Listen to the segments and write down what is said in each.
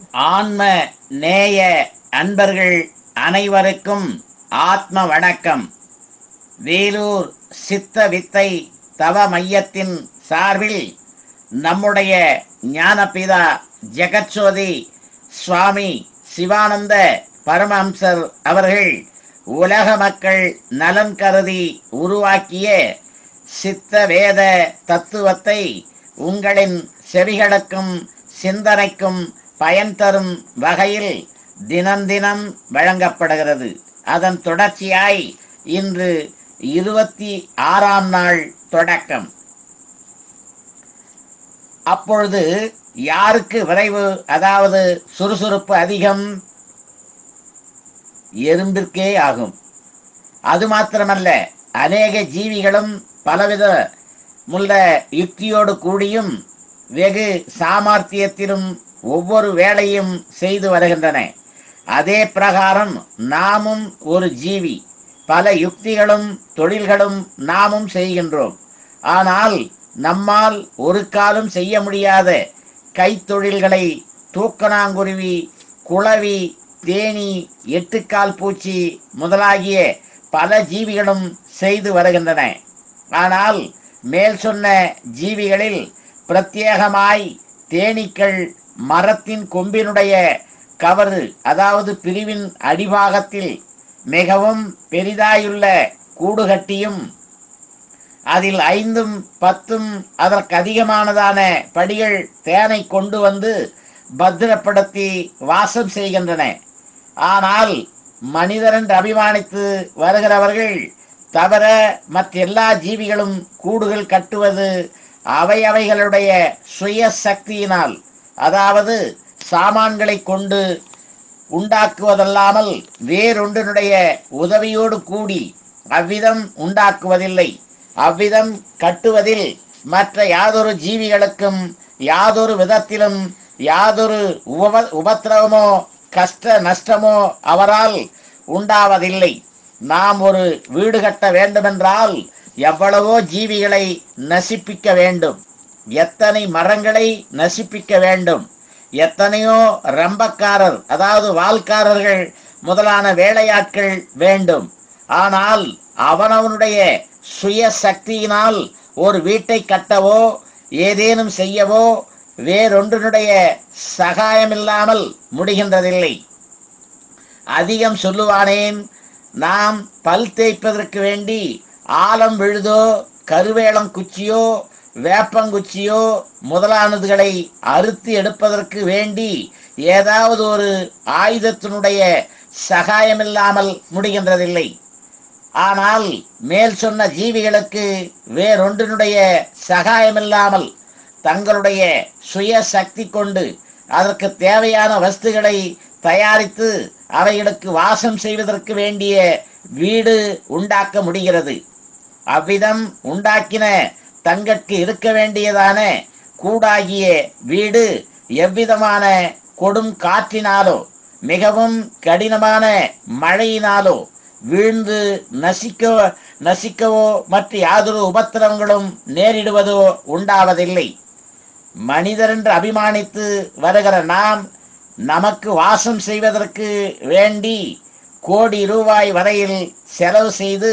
ஆன்ம நேய அன்பர்கள் அனைவருக்கும் ஆத்ம வணக்கம். வேலூர் சித்த வித்தை தவ மையத்தின் சார்பில் நம்முடைய ஞானபிதா ஜெகத்சோதி சுவாமி சிவானந்த பரமஹம்சர் அவர்கள் உலக மக்கள் நலன் கருதி உருவாக்கிய சித்த வேத தத்துவத்தை உங்களின் செவிகளுக்கும் சிந்தனைக்கும் பயன் தரும் வகையில் தினம் தினம் வழங்கப்படுகிறது. அதன் தொடர்ச்சியாய் இன்று 26ஆம் நாள் தொடக்கம். அப்பொழுது யாருக்கு விரைவு, அதாவது சுறுசுறுப்பு அதிகம்? எறும்பிற்கே ஆகும். அது மாத்திரமல்ல, அநேக ஜீவிகளும் பலவித முள்ள யுக்தியோடு கூடியும் வெகு சாமர்த்தியத்திலும் ஒவ்வொரு வேலையும் செய்து வருகின்றன. அதே பிரகாரம் நாமும் ஒரு ஜீவி. பல யுக்திகளும் தொழில்களும் நாமும் செய்கின்றோம். ஆனால் நம்மால் ஒரு காலம் செய்ய முடியாத கைத்தொழில்களை தூக்கணாங்குருவி, குளவி, தேனி, எட்டுக்கால் பூச்சி முதலாகிய பல ஜீவிகளும் செய்து வருகின்றன. ஆனால் மேல் சொன்ன ஜீவிகளில் பிரத்யேகமாய் தேனீக்கள் மரத்தின் கொம்பினுடைய கவறு, அதாவது பிரிவின் அடிபாகத்தில் மிகவும் பெரிதாயுள்ள கூடு கட்டியும் அதில் 5ம் 10ம் அதற்கு அதிகமானதான படிகள் தேனை கொண்டு வந்து பத்திரப்படுத்தி வாசம் செய்கின்றன. ஆனால் மனிதர் என்று அபிமானித்து வருகிறவர்கள் தவிர மற்றெல்லா ஜீவிகளும் கூடுகள் கட்டுவது அவைகளுடைய சுய சக்தியினால், அதாவது சாமான்களை கொண்டு உண்டாக்குவதல்லாமல் வேறொன்றினுடைய உதவியோடு கூடி அவ்விதம் உண்டாக்குவதில்லை. அவ்விதம் கட்டுவதில் மற்ற யாதொரு ஜீவிகளுக்கும் யாதொரு விதத்திலும் யாதொரு உபத்திரவமோ கஷ்ட நஷ்டமோ அவரால் உண்டாவதில்லை. நாம் ஒரு வீடு கட்ட வேண்டுமென்றால் எவ்வளவோ ஜீவிகளை நசிப்பிக்க வேண்டும், எத்தனை மரங்களை நசிப்பிக்க வேண்டும், எத்தனையோ ரம்பக்காரர், அதாவது வால்காரர்கள் முதலான வேலையாட்கள் வேண்டும். ஆனால் அவனவனுடைய சுய சக்தியினால் ஒரு வீட்டை கட்டவோ ஏதேனும் செய்யவோ வேறொன்றினுடைய சகாயமில்லாமல் முடிகின்றதில்லை. அதிகம் சொல்லுவானேன், நாம் பல் தேய்ப்பதற்கு வேண்டி ஆலம் விழுதோ கருவேலம் குச்சியோ வேப்பங்குச்சியோ முதலானதுகளை அறுத்து எடுப்பதற்கு வேண்டி ஏதாவது ஒரு ஆயுதத்தினுடைய சகாயமில்லாமல் முடிகின்றதில்லை. ஆனால் மேல் சொன்ன ஜீவிகளுக்கு வேறொன்றினுடைய சகாயமில்லாமல் தங்களுடைய சுய சக்தி கொண்டு அதற்கு தேவையான வஸ்துகளை தயாரித்து அவைகளுக்கு வாசம் செய்வதற்கு வேண்டிய வீடு உண்டாக்க முடிகிறது. அவ்விதம் உண்டாக்கின தங்களுக்கு இருக்க வேண்டியதான கூடாகிய வீடு எவ்விதமான கொடும் காற்றினாலோ மிகவும் கடினமான மழையினாலோ வீழ்ந்து நசிக்கவோ மற்ற யாதொரு உபத்திரவங்களும் நேரிடுவதோ உண்டாவதில்லை. மனிதர் என்று அபிமானித்து வருகிற நாம் நமக்கு வாசம் செய்வதற்கு வேண்டி கோடி ரூபாய் வரையில் செலவு செய்து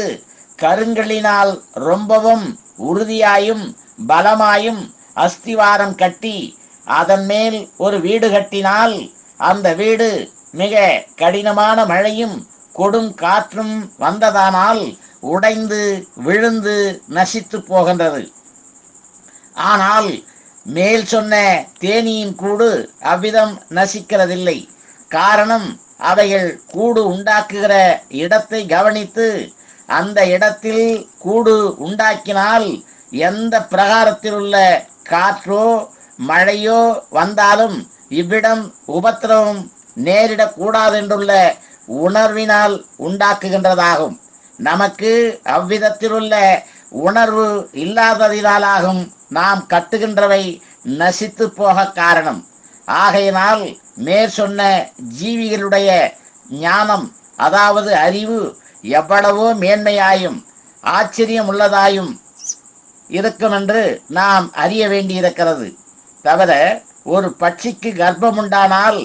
கருங்கல்லினால் ரொம்பவும் உறுதியாயும் பலமாயும் அஸ்திவாரம் கட்டி அதன் மேல் ஒரு வீடு கட்டினால் அந்த வீடு மிக கடினமான மழையும் கொடும் காற்றும் வந்ததானால் உடைந்து விழுந்து நசித்து போகின்றது. ஆனால் மேல் சொன்ன தேனியின் கூடு அவ்விதம் நசிக்கிறதில்லை. காரணம், அவைகள் கூடு உண்டாக்குகிற இடத்தை கவனித்து அந்த இடத்தில் கூடு உண்டாக்கினால் எந்த பிரகாரத்தில் உள்ள காற்றோ மழையோ வந்தாலும் இவ்விடம் உபத்திரவம் நேரிடக்கூடாதென்றுள்ள உணர்வினால் உண்டாக்குகின்றதாகும். நமக்கு அவ்விதத்திலுள்ள உணர்வு இல்லாததினாலாகும் நாம் கட்டுகின்றவை நசித்து போக காரணம். ஆகையினால் மேற் சொன்ன ஜீவிகளுடைய ஞானம், அதாவது அறிவு எவ்வளவோ மேன்மையாயும் ஆச்சரியம் உள்ளதாயும் இருக்கும் என்று நாம் அறிய வேண்டியிருக்கிறது. தவிர ஒரு பட்சிக்கு கர்ப்பம் உண்டானால்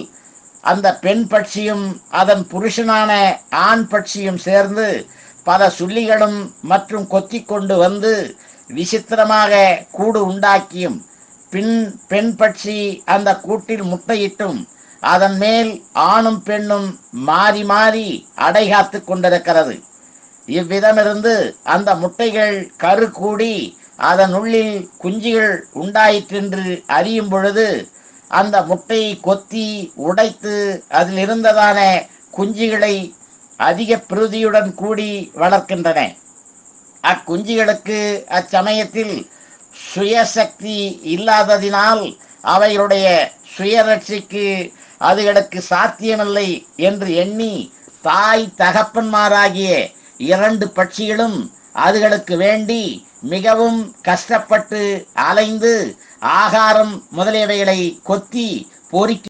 அந்த பெண் பட்சியும் அதன் புருஷனான ஆண் பட்சியும் சேர்ந்து பல சுள்ளிகளும் மற்றும் கொத்தி கொண்டு வந்து விசித்திரமாக கூடு உண்டாக்கியும் பெண் பட்சி அந்த கூட்டில் முட்டையிட்டும் அதன் மேல் ஆணும் பெண்ணும் மாறி மாறி அடைகாத்து கொண்டிருக்கிறது. இவ்விதமிருந்து அந்த முட்டைகள் கரு கூடி அதன் உள்ளில் குஞ்சுகள் உண்டாயிற்றென்று அறியும் பொழுது அந்த முட்டையை கொத்தி உடைத்து அதில் இருந்ததான குஞ்சுகளை அதிக பிரதியுடன் கூடி வளர்க்கின்றன. அக்குஞ்சுகளுக்கு அச்சமயத்தில் சுயசக்தி இல்லாததினால் அவைகளுடைய சுயரட்சிக்கு அதுகளுக்கு சாத்தியமில்லை என்று எண்ணி தாய் தகப்பன்மாராகிய 2 பட்சிகளும் அதுகளுக்கு வேண்டி மிகவும் கஷ்டப்பட்டு அலைந்து ஆகாரம் முதலியவைகளை கொத்தி பொறுக்கி